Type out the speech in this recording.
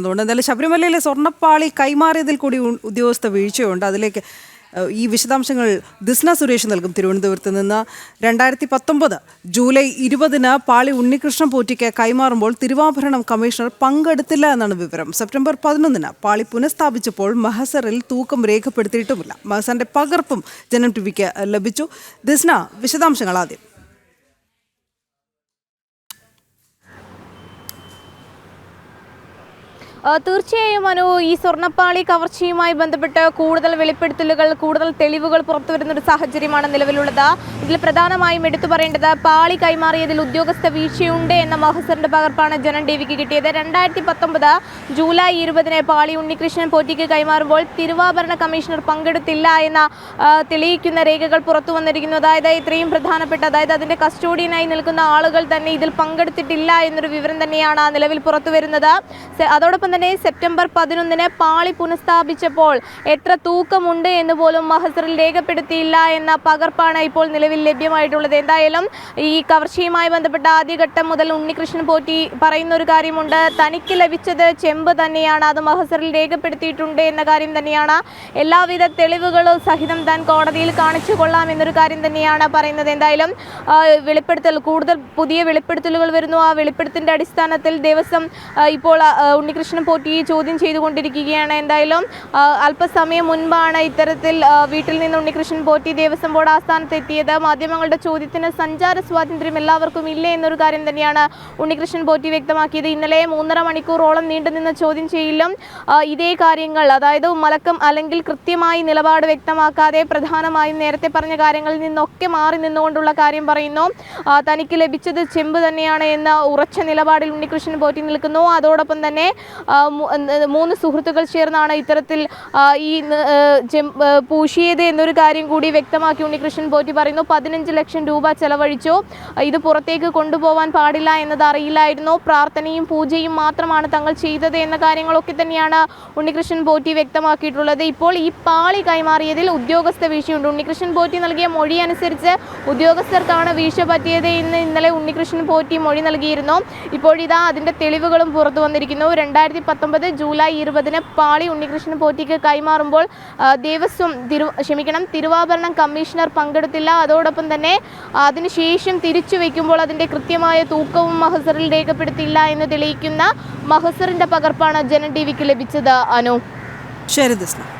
അതുകൊണ്ട് എന്തായാലും ശബരിമലയിലെ സ്വർണ്ണപ്പാളി കൈമാറിയതിൽ കൂടി ഉദ്യോഗസ്ഥ വീഴ്ചയുണ്ട്. അതിലേക്ക് ഈ വിശദാംശങ്ങൾ ദിസ്ന സുരേഷ് നൽകും തിരുവനന്തപുരത്ത് നിന്ന്. 2019 ജൂലൈ 20 പാളി ഉണ്ണികൃഷ്ണൻ പോറ്റിക്ക് കൈമാറുമ്പോൾ തിരുവാഭരണം കമ്മീഷണർ പങ്കെടുത്തില്ല എന്നാണ് വിവരം. സെപ്റ്റംബർ 11 പാളി പുനഃസ്ഥാപിച്ചപ്പോൾ മഹസറിൽ തൂക്കം രേഖപ്പെടുത്തിയിട്ടുമില്ല. മഹസറിന്റെ പകർപ്പും ജനം ടിവിക്ക് ലഭിച്ചു. ദിസ്ന, വിശദാംശങ്ങൾ ആദ്യം. തീർച്ചയായും മനു, ഈ സ്വർണ്ണപ്പാളി കവർച്ചയുമായി ബന്ധപ്പെട്ട് കൂടുതൽ വെളിപ്പെടുത്തലുകൾ, കൂടുതൽ തെളിവുകൾ പുറത്തുവരുന്നൊരു സാഹചര്യമാണ് നിലവിലുള്ളത്. ഇതിൽ പ്രധാനമായും എടുത്തു പറയേണ്ടത് പാളി കൈമാറിയതിൽ ഉദ്യോഗസ്ഥ വീഴ്ചയുണ്ട് എന്ന മഹസറിന്റെ പകർപ്പാണ് ജനം ടിവിക്ക് കിട്ടിയത്. 2019 ജൂലൈ 20 പാളി ഉണ്ണികൃഷ്ണൻ പോറ്റിക്ക് കൈമാറുമ്പോൾ തിരുവാഭരണ കമ്മീഷണർ പങ്കെടുത്തില്ല എന്ന തെളിയിക്കുന്ന രേഖകൾ പുറത്തു വന്നിരിക്കുന്നു. അതായത് ഇത്രയും പ്രധാനപ്പെട്ട, അതായത് അതിന്റെ കസ്റ്റോഡിയനായി നിൽക്കുന്ന ആളുകൾ തന്നെ ഇതിൽ പങ്കെടുത്തിട്ടില്ല എന്നൊരു വിവരം തന്നെയാണ് നിലവിൽ പുറത്തു വരുന്നത്. അതോടൊപ്പം തന്നെ സെപ്റ്റംബർ 11 പാളി പുനഃസ്ഥാപിച്ചപ്പോൾ എത്ര തൂക്കമുണ്ട് എന്ന് പോലും മഹസറിൽ രേഖപ്പെടുത്തിയില്ല എന്ന പകർപ്പാണ് ഇപ്പോൾ നിലവിൽ ലഭ്യമായിട്ടുള്ളത്. എന്തായാലും ഈ കവർച്ചയുമായി ബന്ധപ്പെട്ട ആദ്യഘട്ടം മുതൽ ഉണ്ണികൃഷ്ണൻ പോറ്റി പറയുന്ന ഒരു കാര്യമുണ്ട്. തനിക്ക് ലഭിച്ചത് ചെമ്പ് തന്നെയാണ്, അത് മഹസറിൽ രേഖപ്പെടുത്തിയിട്ടുണ്ട് എന്ന കാര്യം തന്നെയാണ്. എല്ലാവിധ തെളിവുകളും സഹിതം താൻ കോടതിയിൽ കാണിച്ചു കൊള്ളാം എന്നൊരു കാര്യം തന്നെയാണ് പറയുന്നത്. എന്തായാലും കൂടുതൽ പുതിയ വെളിപ്പെടുത്തലുകൾ വരുന്നു. ആ വെളിപ്പെടുത്തലിന്റെ അടിസ്ഥാനത്തിൽ ദേവസ്വം ഇപ്പോൾ ഉണ്ണികൃഷ്ണൻ പോറ്റിയെ ചോദ്യം ചെയ്തുകൊണ്ടിരിക്കുകയാണ്. എന്തായാലും അല്പസമയം മുൻപാണ് ഇത്തരത്തിൽ വീട്ടിൽ നിന്ന് ഉണ്ണികൃഷ്ണൻ പോറ്റി ദേവസ്വം ബോർഡ് ആസ്ഥാനത്ത് എത്തിയത്. മാധ്യമങ്ങളുടെ ചോദ്യത്തിന് സഞ്ചാര സ്വാതന്ത്ര്യം എല്ലാവർക്കും ഇല്ലേ എന്നൊരു കാര്യം തന്നെയാണ് ഉണ്ണികൃഷ്ണൻ പോറ്റി വ്യക്തമാക്കിയത്. ഇന്നലെ 3.5 മണിക്കൂറോളം നീണ്ടുനിന്ന ചോദ്യം ചെയ്യലും ഇതേ കാര്യങ്ങൾ, അതായത് മലക്കം അല്ലെങ്കിൽ കൃത്യമായി നിലപാട് വ്യക്തമാക്കാതെ പ്രധാനമായും നേരത്തെ പറഞ്ഞ കാര്യങ്ങളിൽ നിന്നൊക്കെ മാറി നിന്നുകൊണ്ടുള്ള കാര്യം പറയുന്നു. തനിക്ക് ലഭിച്ചത് ചെമ്പ് തന്നെയാണ് എന്ന ഉറച്ച നിലപാടിൽ ഉണ്ണികൃഷ്ണൻ പോറ്റി നിൽക്കുന്നു. അതോടൊപ്പം തന്നെ 3 സുഹൃത്തുക്കൾ ചേർന്നാണ് ഇത്തരത്തിൽ ഈ പൂശിയത് എന്നൊരു കാര്യം കൂടി വ്യക്തമാക്കി ഉണ്ണികൃഷ്ണൻ പോറ്റി പറയുന്നു. 15 ലക്ഷം രൂപ ചെലവഴിച്ചു. ഇത് പുറത്തേക്ക് കൊണ്ടുപോകാൻ പാടില്ല എന്നത് അറിയില്ലായിരുന്നു. പ്രാർത്ഥനയും പൂജയും മാത്രമാണ് തങ്ങൾ ചെയ്തത് എന്ന കാര്യങ്ങളൊക്കെ തന്നെയാണ് ഉണ്ണികൃഷ്ണൻ പോറ്റി വ്യക്തമാക്കിയിട്ടുള്ളത്. ഇപ്പോൾ ഈ പാളി കൈമാറിയതിൽ ഉദ്യോഗസ്ഥ വീഴ്ചയുണ്ട്. ഉണ്ണികൃഷ്ണൻ പോറ്റി നൽകിയ മൊഴി അനുസരിച്ച് ഉദ്യോഗസ്ഥർക്കാണ് വീഴ്ച പറ്റിയത് എന്ന് ഇന്നലെ ഉണ്ണികൃഷ്ണൻ പോറ്റി മൊഴി നൽകിയിരുന്നു. ഇപ്പോഴിതാ അതിന്റെ തെളിവുകളും പുറത്തു വന്നിരിക്കുന്നു. 2019 ജൂലൈ 20 പാളി ഉണ്ണികൃഷ്ണൻ പോറ്റിക്ക് കൈമാറുമ്പോൾ തിരുവാഭരണം കമ്മീഷണർ പങ്കെടുത്തില്ല. അതോടൊപ്പം തന്നെ അതിനുശേഷം തിരിച്ചു വയ്ക്കുമ്പോൾ അതിന്റെ കൃത്യമായ തൂക്കവും മഹസറിൽ രേഖപ്പെടുത്തിയില്ല എന്ന് തെളിയിക്കുന്ന മഹസറിന്റെ പകർപ്പാണ് ജനം ടിവിക്ക് ലഭിച്ചത്. അനു, ശരി ദിസ്ന.